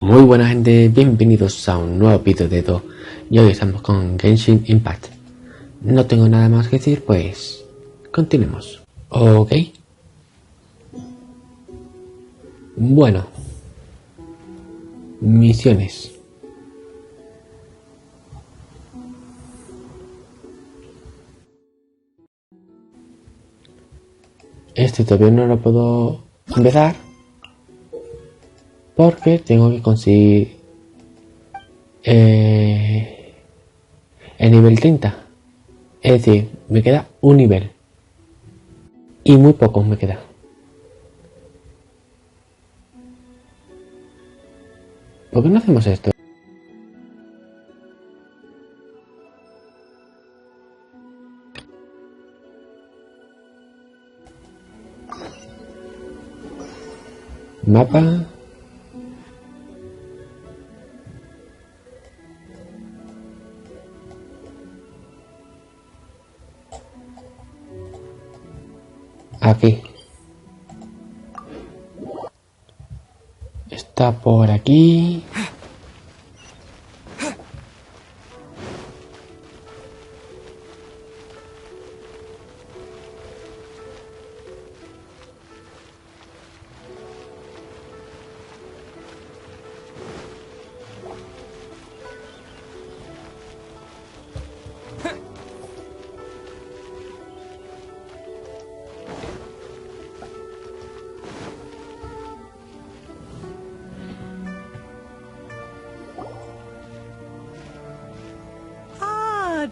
Muy buena gente, bienvenidos a un nuevo vídeo de Edo y hoy estamos con GENSHIN IMPACT. No tengo nada más que decir, pues continuemos. Ok. Bueno. Misiones. Este todavía no lo puedo empezar porque tengo que conseguir el nivel 30. Es decir, me queda un nivel y muy pocos me queda. ¿Por qué no hacemos esto? Mapa. Aquí. Está por aquí.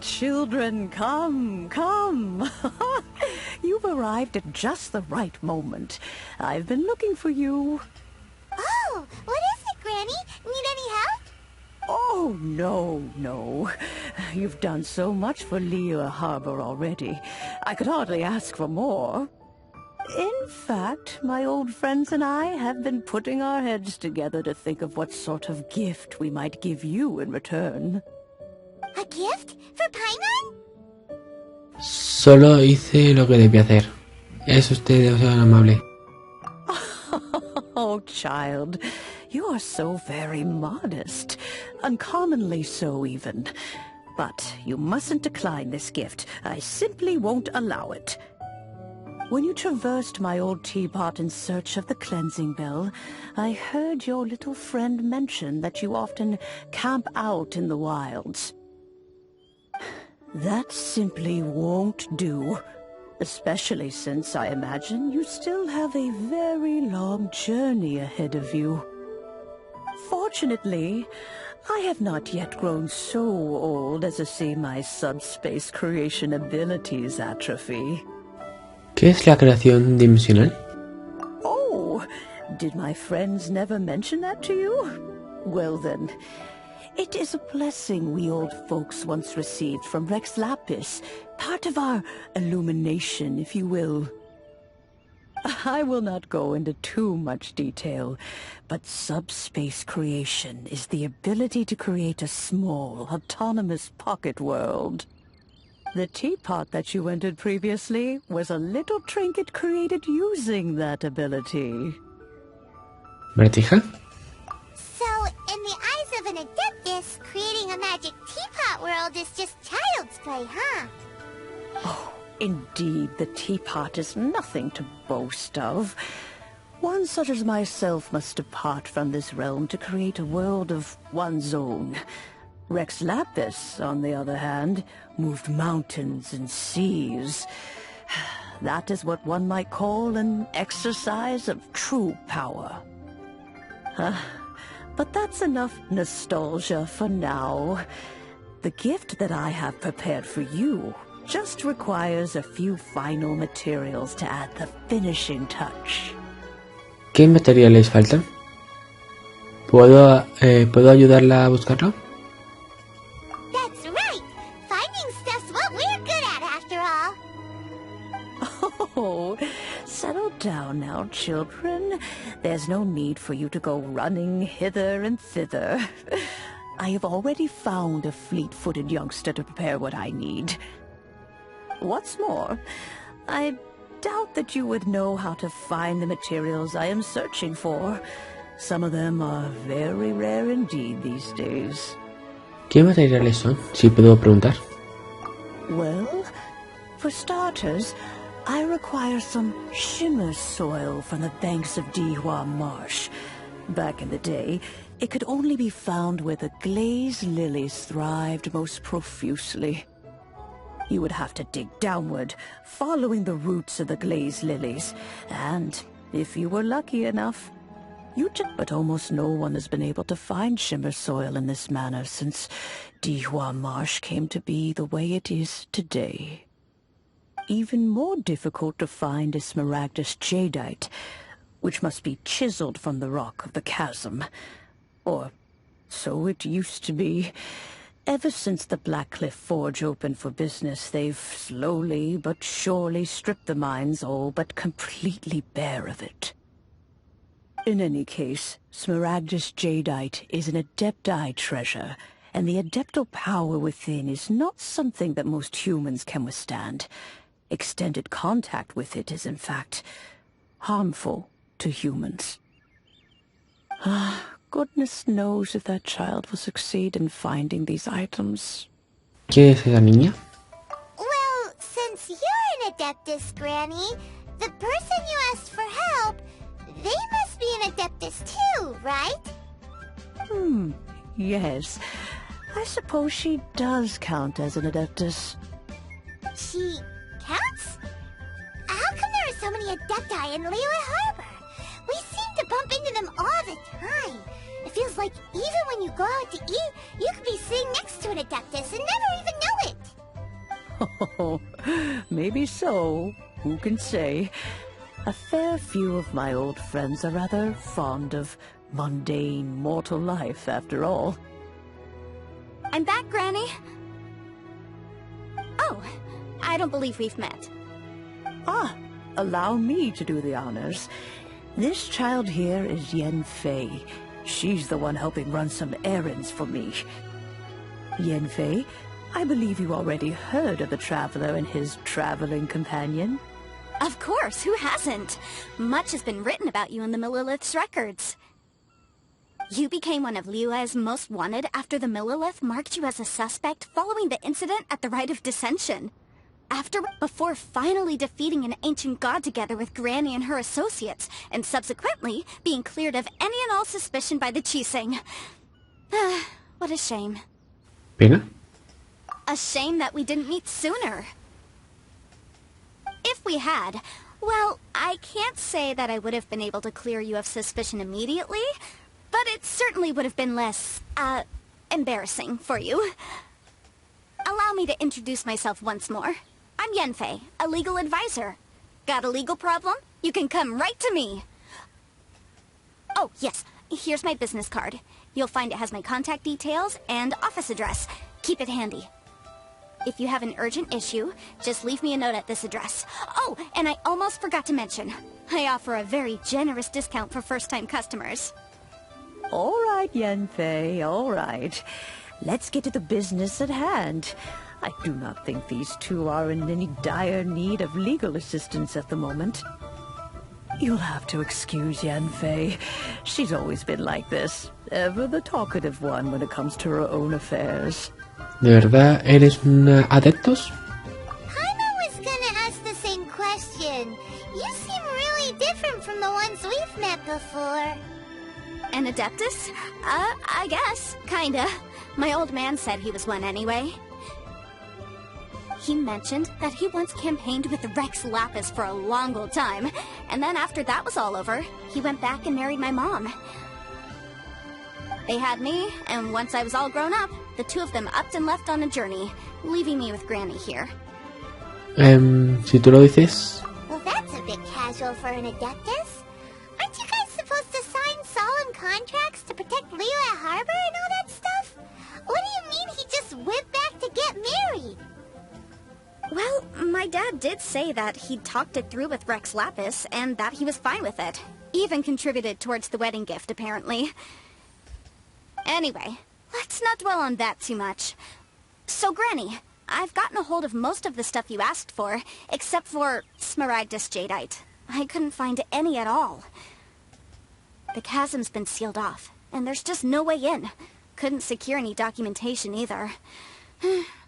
Children, come. You've arrived at just the right moment. I've been looking for you. Oh, what is it, Granny? Need any help? Oh, no. You've done so much for Lea Harbor already. I could hardly ask for more. In fact, my old friends and I have been putting our heads together to think of what sort of gift we might give you in return. A gift? For Paimon? Solo hice lo que debía hacer. Es usted demasiado amable. Oh, child, you are so very modest. Uncommonly so, even. But you mustn't decline this gift. I simply won't allow it. When you traversed my old teapot in search of the cleansing bell, I heard your little friend mention that you often camp out in the wilds. That simply won't do, especially since I imagine you still have a very long journey ahead of you. Fortunately, I have not yet grown so old as to see my subspace creation abilities atrophy. ¿Qué es la creación dimensional? Oh, did my friends never mention that to you? Well then, it is a blessing we old folks once received from Rex Lapis, part of our illumination, if you will. I will not go into too much detail, but subspace creation is the ability to create a small, autonomous pocket world. The teapot that you entered previously was a little trinket created using that ability. ¿Martija? So, in the eyes of an adeptus, creating a magic teapot world is just child's play, huh? Oh, indeed, the teapot is nothing to boast of. One such as myself must depart from this realm to create a world of one's own. Rex Lapis, on the other hand, moved mountains and seas. That is what one might call an exercise of true power. But that's enough nostalgia for now. The gift that I have prepared for you just requires a few final materials to add the finishing touch. ¿Qué materiales faltan? ¿Puedo ayudarla a buscarlo? That's right! Finding stuff's what we're good at, after all. Oh, settle down now, children. There's no need for you to go running hither and thither. I have already found a fleet-footed youngster to prepare what I need. What's more, I doubt that you would know how to find the materials I am searching for, Some of them are very rare indeed these days. ¿Qué materiales son, si puedo preguntar? Well, for starters, I require some shimmer soil from the banks of Dihua Marsh. Back in the day, it could only be found where the glazed lilies thrived most profusely. You would have to dig downward, following the roots of the glazed lilies, and if you were lucky enough, but almost no one has been able to find shimmer soil in this manner since Dihua Marsh came to be the way it is today. Even more difficult to find is smaragdus jadeite, which must be chiseled from the rock of the chasm. Or so it used to be. Ever since the Blackcliff Forge opened for business, they've slowly but surely stripped the mines all but completely bare of it. In any case, smaragdus jadeite is an adepti treasure, and the adeptal power within is not something that most humans can withstand. Extended contact with it is, in fact, harmful to humans. Goodness knows if that child will succeed in finding these items. ¿Quién es esa niña? Well, since you're an Adeptus, Granny, the person you asked for help, they must be an Adeptus too, right? Yes. I suppose she does count as an Adeptus. She counts? How come there are so many Adepti in Liyue Harbor? We seem to bump into them all the time. It feels like even when you go out to eat, you could be sitting next to an Adeptus and never even know it. Oh, maybe so. Who can say? A fair few of my old friends are rather fond of mundane mortal life, after all. I'm back, Granny. Oh, I don't believe we've met. Allow me to do the honors. This child here is Yanfei. She's the one helping run some errands for me. Yanfei, I believe you already heard of the traveler and his traveling companion. Of course, who hasn't? Much has been written about you in the Millilith's records. You became one of Liyue's most wanted after the Millilith marked you as a suspect following the incident at the Rite of Dissension. Before finally defeating an ancient god together with Granny and her associates, and subsequently being cleared of any and all suspicion by the Chiseng. What a shame. ¿Pena? A shame that we didn't meet sooner. If we had, well, I can't say that I would have been able to clear you of suspicion immediately, but it certainly would have been less, embarrassing for you. Allow me to introduce myself once more. I'm Yanfei, a legal advisor. Got a legal problem? You can come right to me. Oh, yes, here's my business card. You'll find it has my contact details and office address. Keep it handy. If you have an urgent issue, just leave me a note at this address. Oh, and I almost forgot to mention, I offer a very generous discount for first-time customers. All right, Yanfei, all right. Let's get to the business at hand. I do not think these two are in any dire need of legal assistance at the moment. You'll have to excuse Yanfei. She's always been like this. Ever the talkative one when it comes to her own affairs. ¿De verdad eres una adeptos? Jaime was gonna ask the same question. You seem really different from the ones we've met before. An Adeptus? I guess. Kinda. My old man said he was one anyway. He mentioned that he once campaigned with Rex Lapis for a long old time, and then after that was all over, he went back and married my mom. They had me, and once I was all grown up, the two of them upped and left on a journey, leaving me with Granny here. Si tú lo dices... Well, that's a bit casual for an Adeptus. Aren't you guys supposed to sign solemn contracts to protect Liyue Harbor and all that stuff? What do you mean he just went back to get married? Well, my dad did say that he'd talked it through with Rex Lapis, and that he was fine with it. Even contributed towards the wedding gift, apparently. Anyway, let's not dwell on that too much. So, Granny, I've gotten a hold of most of the stuff you asked for, except for smaragdus jadeite. I couldn't find any at all. The chasm's been sealed off, and there's just no way in. Couldn't secure any documentation either.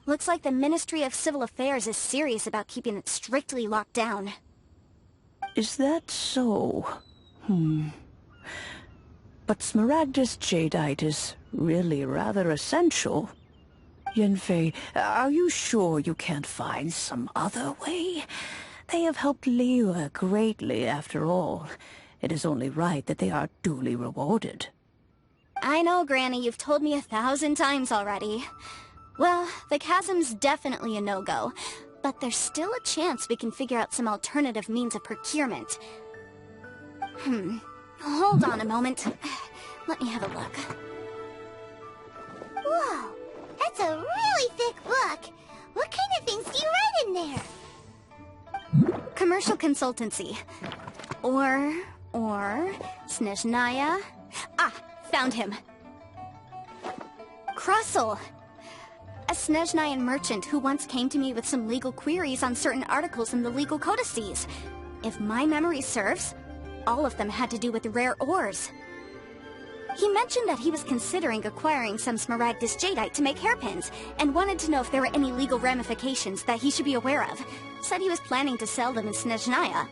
Looks like the Ministry of Civil Affairs is serious about keeping it strictly locked down. Is that so? But Smaragdus jadeite is really rather essential. Yanfei, are you sure you can't find some other way? They have helped Liyue greatly, after all. It is only right that they are duly rewarded. I know, Granny, you've told me 1,000 times already. Well, the chasm's definitely a no-go, but there's still a chance we can figure out some alternative means of procurement. Hold on a moment. Let me have a look. Whoa, that's a really thick book. What kind of things do you write in there? Commercial consultancy. Or... Snezhnaya? Ah, found him. Krusell! A Snezhnayan merchant who once came to me with some legal queries on certain articles in the legal codices. If my memory serves, all of them had to do with rare ores. He mentioned that he was considering acquiring some Smaragdus jadeite to make hairpins, and wanted to know if there were any legal ramifications that he should be aware of. Said he was planning to sell them in Snezhnaya.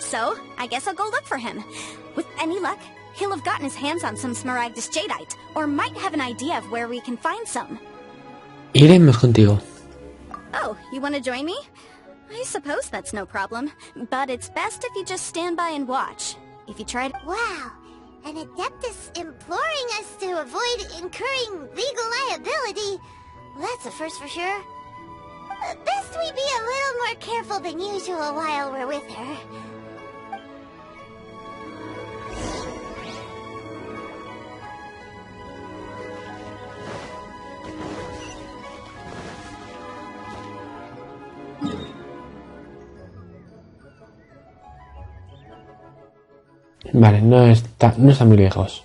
So, I guess I'll go look for him. With any luck, he'll have gotten his hands on some Smaragdus jadeite, or might have an idea of where we can find some. Iremos contigo. Oh, you want to join me? I suppose that's no problem, but it's best if you just stand by and watch. If you try to... Wow, an Adeptus imploring us to avoid incurring legal liability. Well, that's a first for sure. Best we be a little more careful than usual while we're with her. Vale, no está muy lejos.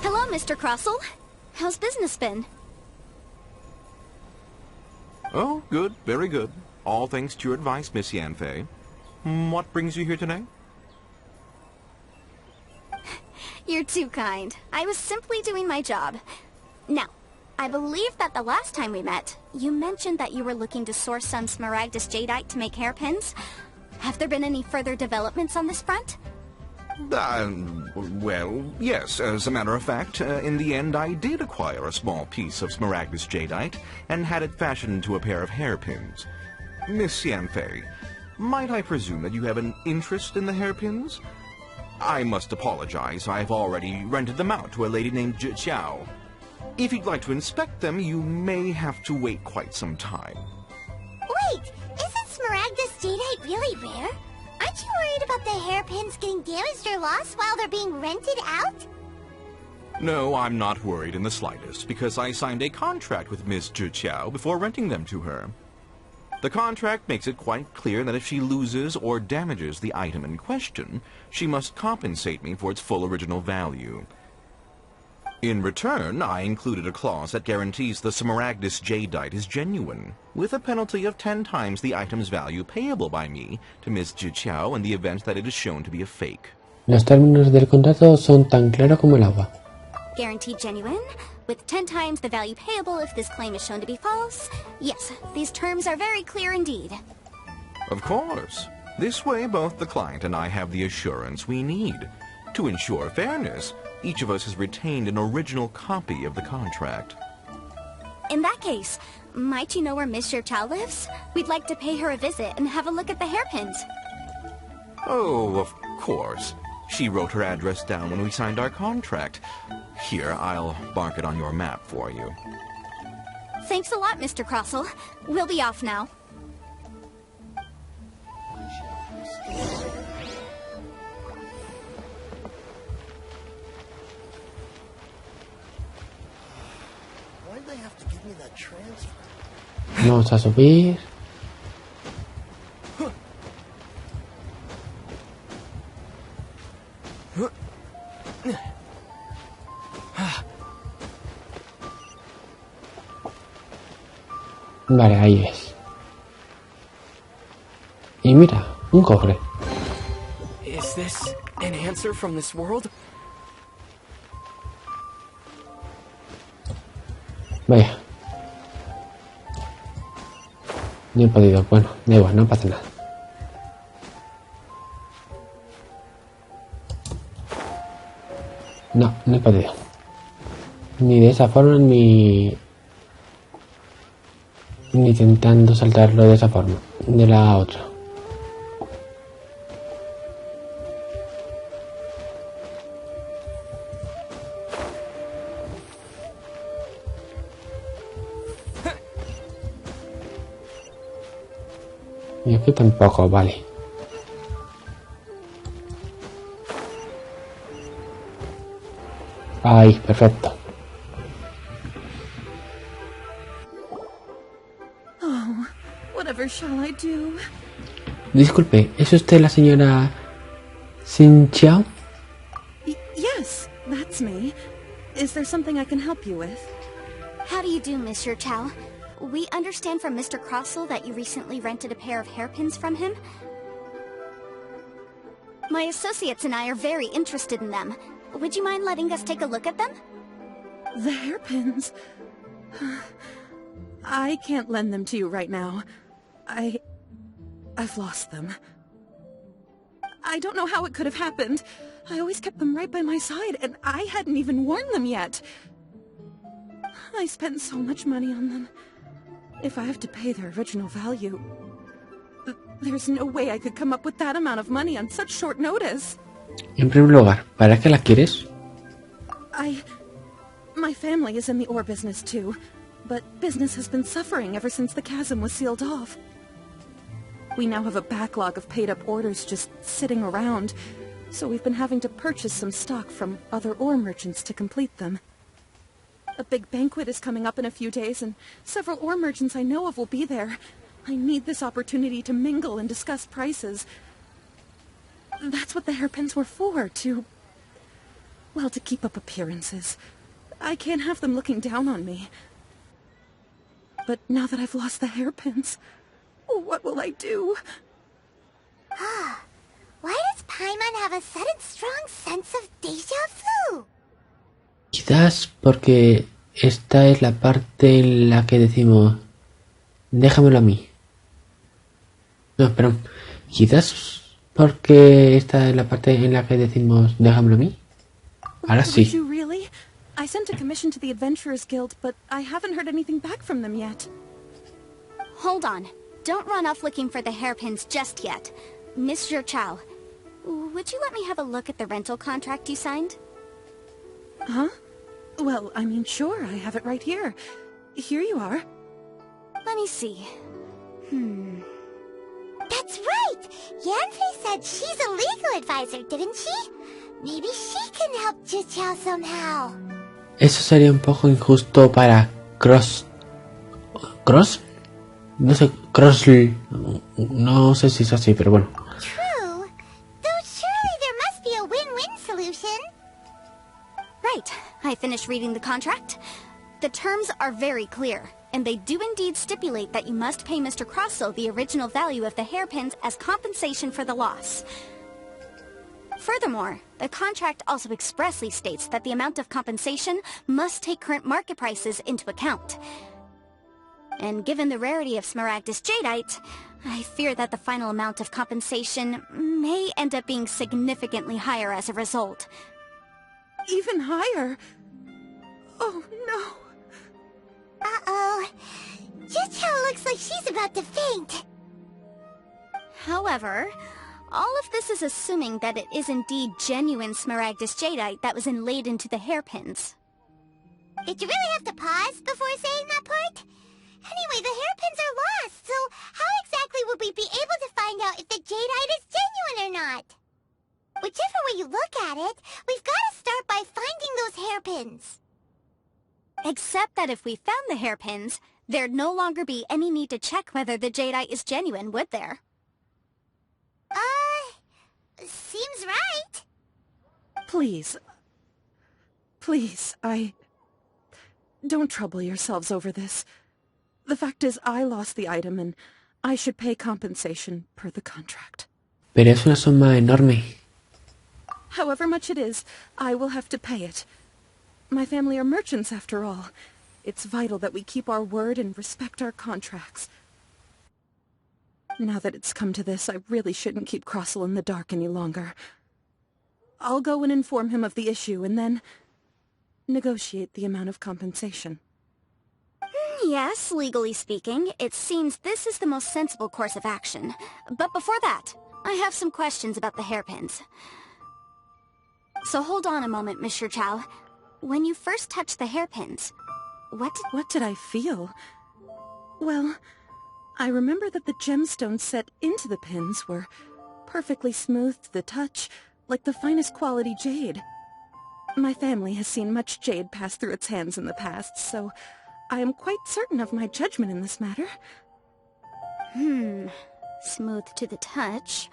Hello, Mr. Krusell. How's business been? Oh, good, very good. All thanks to your advice, Miss Yanfei. What brings you here today? You're too kind. I was simply doing my job. Now, I believe that the last time we met, you mentioned that you were looking to source some Smaragdus jadeite to make hairpins. Have there been any further developments on this front? Well, yes. As a matter of fact, in the end I did acquire a small piece of Smaragdus jadeite and had it fashioned into a pair of hairpins. Miss Yanfei, might I presume that you have an interest in the hairpins? I must apologize. I've already rented them out to a lady named Zhiqiao. If you'd like to inspect them, you may have to wait quite some time. Wait, isn't Smaragdus jadeite really rare? Aren't you worried about the hairpins getting damaged or lost while they're being rented out? No, I'm not worried in the slightest, because I signed a contract with Miss Zhiqiao before renting them to her. The contract makes it quite clear that if she loses or damages the item in question, she must compensate me for its full original value. In return, I included a clause that guarantees the Smaragdus jadeite is genuine, with a penalty of 10 times the item's value payable by me to Miss Zhiqiao in the event that it is shown to be a fake. Los términos del contrato son tan claros como el agua. Guaranteed genuine, with 10 times the value payable if this claim is shown to be false. Yes, these terms are very clear indeed. Of course. This way, both the client and I have the assurance we need. To ensure fairness, each of us has retained an original copy of the contract. In that case, might you know where Miss Zhiqiao lives? We'd like to pay her a visit and have a look at the hairpins. Oh, of course. She wrote her address down when we signed our contract. Here, I'll mark it on your map for you. Thanks a lot, Mr. Crossell. We'll be off now. Why'd they have to give me that transfer? Vamos a subir. Vale, ahí es. Y mira, un cofre. Is this an answer from this world? Vaya. No he podido. Bueno, da igual, no pasa nada. No, no he podido. Ni de esa forma, ni intentando saltarlo de esa forma. De la otra. Y aquí tampoco, vale. Ahí, perfecto. Oh, whatever shall I do? Disculpe, ¿es usted la señora Xin Chiao? Yes, that's me. Is there something I can help you with? How do you do, Monsieur Chow? We understand from Mr. Crossell that you recently rented a pair of hairpins from him. My associates and I are very interested in them. Would you mind letting us take a look at them? The hairpins. I can't lend them to you right now. I've lost them. I don't know how it could have happened. I always kept them right by my side, and I hadn't even worn them yet. I spent so much money on them. If I have to pay their original value, there's no way I could come up with that amount of money on such short notice. En primer lugar, ¿para qué la quieres? My family is in the ore business too, but business has been suffering ever since the chasm was sealed off. We now have a backlog of paid-up orders just sitting around, so we've been having to purchase some stock from other ore merchants to complete them. A big banquet is coming up in a few days, and several ore merchants I know of will be there. I need this opportunity to mingle and discuss prices. That's what the hairpins were for, to keep up appearances. I can't have them looking down on me. But now that I've lost the hairpins, what will I do? Why does Paimon have a sudden strong sense of déjà vu? Quizás porque esta es la parte en la que decimos déjamelo a mí. No, perdón. Quizás porque esta es la parte en la que decimos déjamelo a mí. Ahora sí. Would you really? I sent a commission to the Adventurers Guild, but I haven't heard anything back from them yet. Hold on. Don't run off looking for the hairpins just yet. Monsieur Chow, would you let me have a look at the rental contract you signed? Huh? Well, I mean, sure, I have it right here. Here you are. Let me see. That's right! Yanfei said she's a legal advisor, didn't she? Maybe she can help Juchao somehow. Eso sería un poco injusto para Cross. No sé, no sé si es así, pero bueno. True. Though surely there must be a win-win solution. Right. I finished reading the contract. The terms are very clear, and they do indeed stipulate that you must pay Mr. Crossell the original value of the hairpins as compensation for the loss. Furthermore, the contract also expressly states that the amount of compensation must take current market prices into account. And given the rarity of Smaragdus Jadeite, I fear that the final amount of compensation may end up being significantly higher as a result. Even higher? Oh, no. Uh-oh. Juchao looks like she's about to faint. However, All of this is assuming that it is indeed genuine smaragdus jadeite that was inlaid into the hairpins. Did you really have to pause before saying that part? Anyway, the hairpins are lost, so how exactly would we be able to find out if the jadeite is genuine or not? Whichever way you look at it, we've got to start by finding those hairpins. Except that if we found the hairpins, there'd no longer be any need to check whether the jadeite is genuine, would there? Seems right. Please, don't trouble yourselves over this. The fact is, I lost the item and I should pay compensation per the contract. Pero es una suma enorme. However much it is, I will have to pay it. My family are merchants after all. It's vital that we keep our word and respect our contracts. Now that it's come to this, I really shouldn't keep Crossell in the dark any longer. I'll go and inform him of the issue and then negotiate the amount of compensation. Yes, legally speaking, it seems this is the most sensible course of action. But before that, I have some questions about the hairpins. So hold on a moment, Mr. Chow. When you first touched the hairpins, what did I feel? Well, I remember that the gemstones set into the pins were perfectly smooth to the touch, like the finest quality jade. My family has seen much jade pass through its hands in the past, so I am quite certain of my judgment in this matter. Smooth to the touch,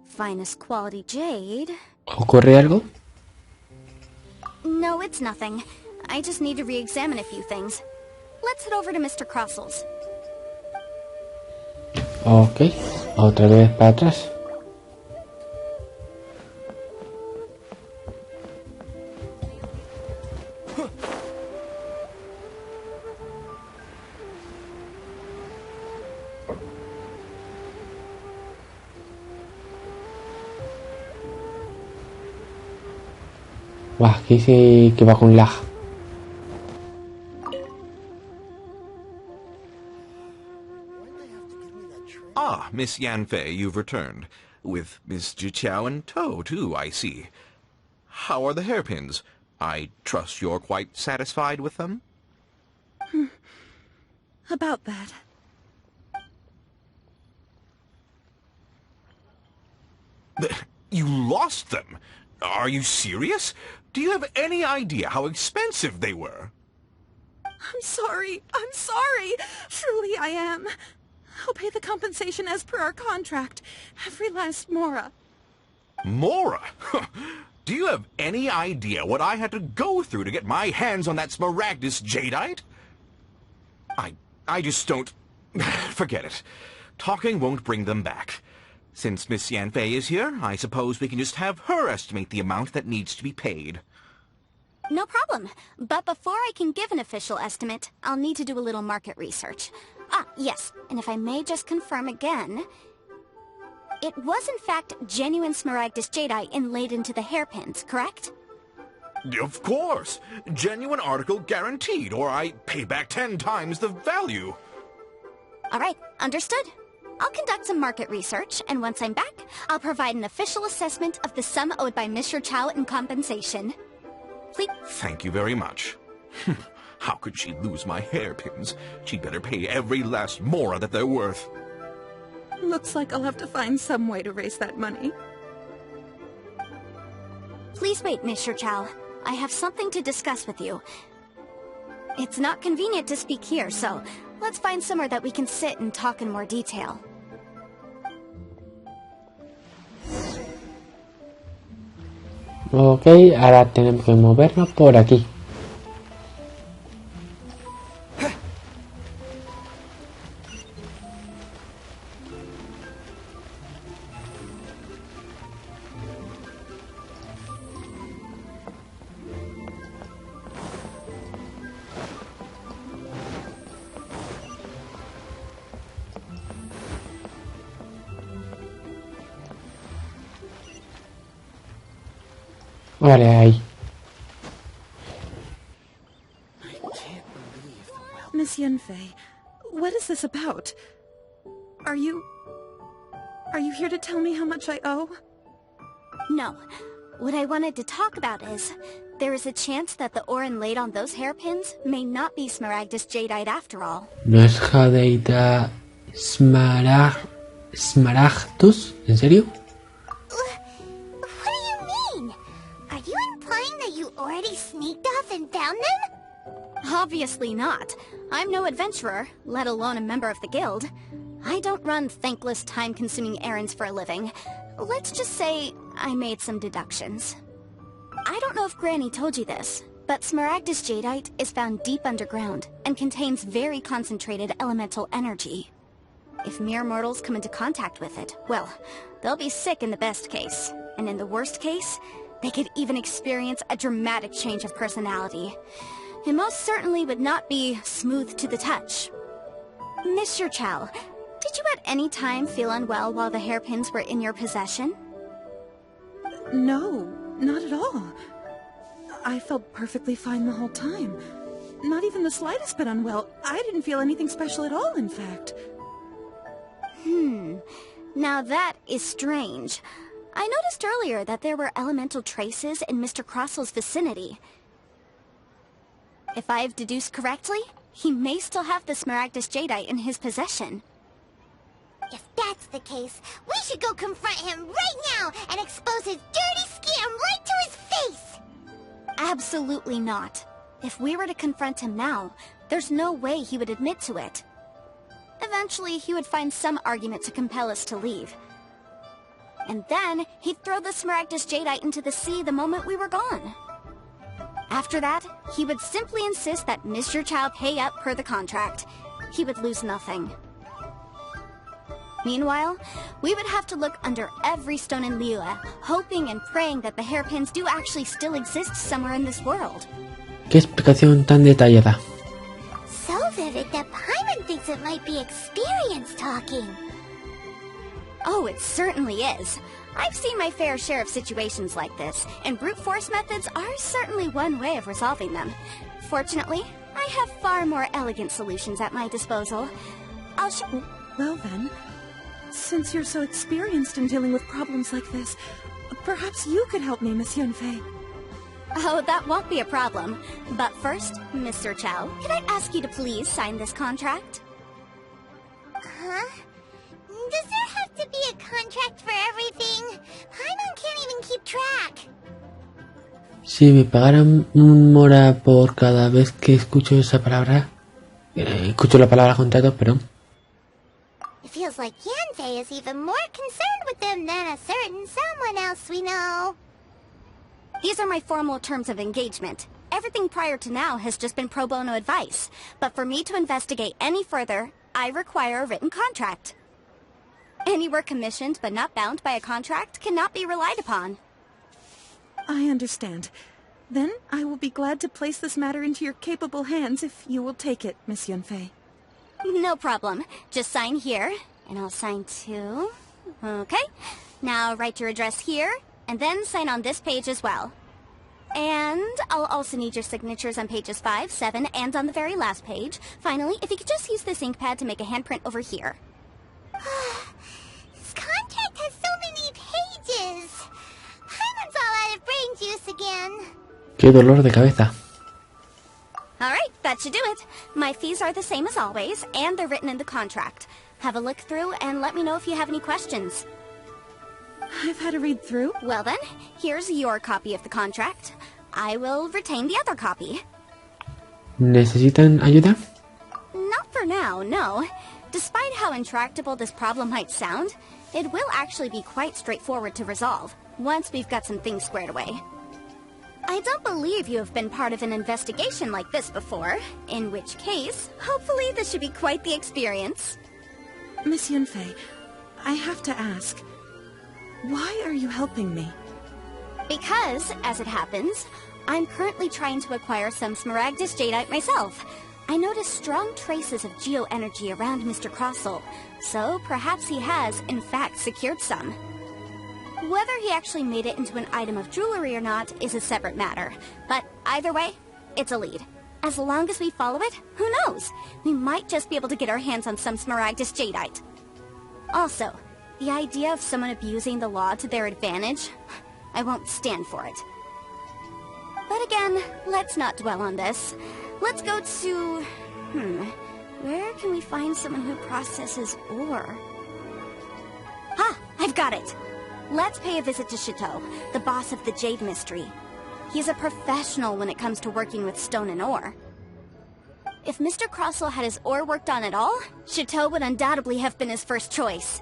finest quality jade. ¿Ocurre algo? No, it's nothing. I just need to re-examine a few things. Let's head over to Mr. Crossell's. Ok, otra vez para atrás. Guau, aquí sí que va con lag. Ah, Miss Yanfei, you've returned. With Miss Jiqiao in tow, too, I see. How are the hairpins? I trust you're quite satisfied with them? About that. You lost them? Are you serious? Do you have any idea how expensive they were? I'm sorry. Truly I am. I'll pay the compensation as per our contract. Every last mora. Mora? Do you have any idea what I had to go through to get my hands on that smaragdus jadeite? I just don't... Forget it. Talking won't bring them back. Since Miss Yanfei is here, I suppose we can just have her estimate the amount that needs to be paid. No problem. But before I can give an official estimate, I'll need to do a little market research. Ah, yes, and if I may just confirm again, it was in fact genuine smaragdus jadeite inlaid into the hairpins, correct? Of course! Genuine article guaranteed, or I pay back 10 times the value. Alright, understood. I'll conduct some market research, and once I'm back, I'll provide an official assessment of the sum owed by Mr. Chow in compensation. Please. Thank you very much. How could she lose my hairpins? She'd better pay every last mora that they're worth. Looks like I'll have to find some way to raise that money. Please wait, Mr. Chow. I have something to discuss with you. It's not convenient to speak here, so let's find somewhere that we can sit and talk in more detail. Ok, ahora tenemos que movernos por aquí. Vale, ahí. Miss Yanfei, what is this about? Are you Are you here to tell me how much I owe? No. What I wanted to talk about is, there is a chance that the Orin laid on those hairpins may not be Smaragdus Jadeite after all. ¿No es jadeita smaragdus? ¿En serio? What do you mean? Are you implying that you already sneaked off and found them? Obviously not. I'm no adventurer, let alone a member of the guild. I don't run thankless, time-consuming errands for a living. Let's just say I made some deductions. I don't know if Granny told you this, but Smaragdus Jadeite is found deep underground and contains very concentrated elemental energy. If mere mortals come into contact with it, well, they'll be sick in the best case. And in the worst case, they could even experience a dramatic change of personality. It most certainly would not be smooth to the touch. Mr. Chow, did you at any time feel unwell while the hairpins were in your possession? No, not at all. I felt perfectly fine the whole time. Not even the slightest bit unwell. I didn't feel anything special at all, in fact. Now that is strange. I noticed earlier that there were elemental traces in Mr. Crossel's vicinity. If I've deduced correctly, he may still have the Smaragdus Jadeite in his possession. If that's the case, we should go confront him right now and expose his dirty scam right to his face! Absolutely not. If we were to confront him now, there's no way he would admit to it. Eventually, he would find some argument to compel us to leave. And then, he'd throw the Smaragdus Jadeite into the sea the moment we were gone. After that, he would simply insist that Mr. Chow pay up per the contract. He would lose nothing. Meanwhile, we would have to look under every stone in Liyue, hoping and praying that the hairpins do actually still exist somewhere in this world. ¿Qué explicación tan detallada? So vivid that Paimon thinks it might be experience talking. Oh, it certainly is. I've seen my fair share of situations like this, and brute force methods are certainly one way of resolving them. Fortunately, I have far more elegant solutions at my disposal. I'll show... Well then, since you're so experienced in dealing with problems like this, perhaps you could help me, Miss Yanfei. Oh, that won't be a problem. But first, Mr. Chow, could I ask you to please sign this contract? Huh? Does there have to be a contract for everything? Paimon can't even keep track. Si me pagaran un mora por cada vez que escucho esa palabra... escucho la palabra contrato, pero... It feels like Yanfei is even more concerned with them than a certain someone else we know. These are my formal terms of engagement. Everything prior to now has just been pro bono advice. But for me to investigate any further, I require a written contract. Any work commissioned but not bound by a contract cannot be relied upon. I understand. Then I will be glad to place this matter into your capable hands if you will take it, Miss Yanfei. No problem. Just sign here, and I'll sign too. Okay. Now write your address here, and then sign on this page as well. And I'll also need your signatures on pages 5, 7, and on the very last page. Finally, if you could just use this ink pad to make a handprint over here. This contract has so many pages. Paimon's all out of brain juice again. Qué dolor de cabeza. Alright, that should do it. My fees are the same as always, and they're written in the contract. Have a look through and let me know if you have any questions. I've had a read through. Well then, here's your copy of the contract. I will retain the other copy. ¿Necesitan ayuda? Not for now, no. Despite how intractable this problem might sound, it will actually be quite straightforward to resolve, once we've got some things squared away. I don't believe you have been part of an investigation like this before, in which case, hopefully this should be quite the experience. Miss Yanfei, I have to ask, why are you helping me? Because, as it happens, I'm currently trying to acquire some Smaragdus Jadeite myself. I noticed strong traces of geo-energy around Mr. Crossel, so perhaps he has, in fact, secured some. Whether he actually made it into an item of jewelry or not is a separate matter, but either way, it's a lead. As long as we follow it, who knows? We might just be able to get our hands on some Smaragdus Jadeite. Also, The idea of someone abusing the law to their advantage, I won't stand for it. But again, let's not dwell on this. Let's go to... where can we find someone who processes ore? Ha! I've got it! Let's pay a visit to Chateau, the boss of the Jade Mystery. He's a professional when it comes to working with stone and ore. If Mr. Crossell had his ore worked on at all, Chateau would undoubtedly have been his first choice.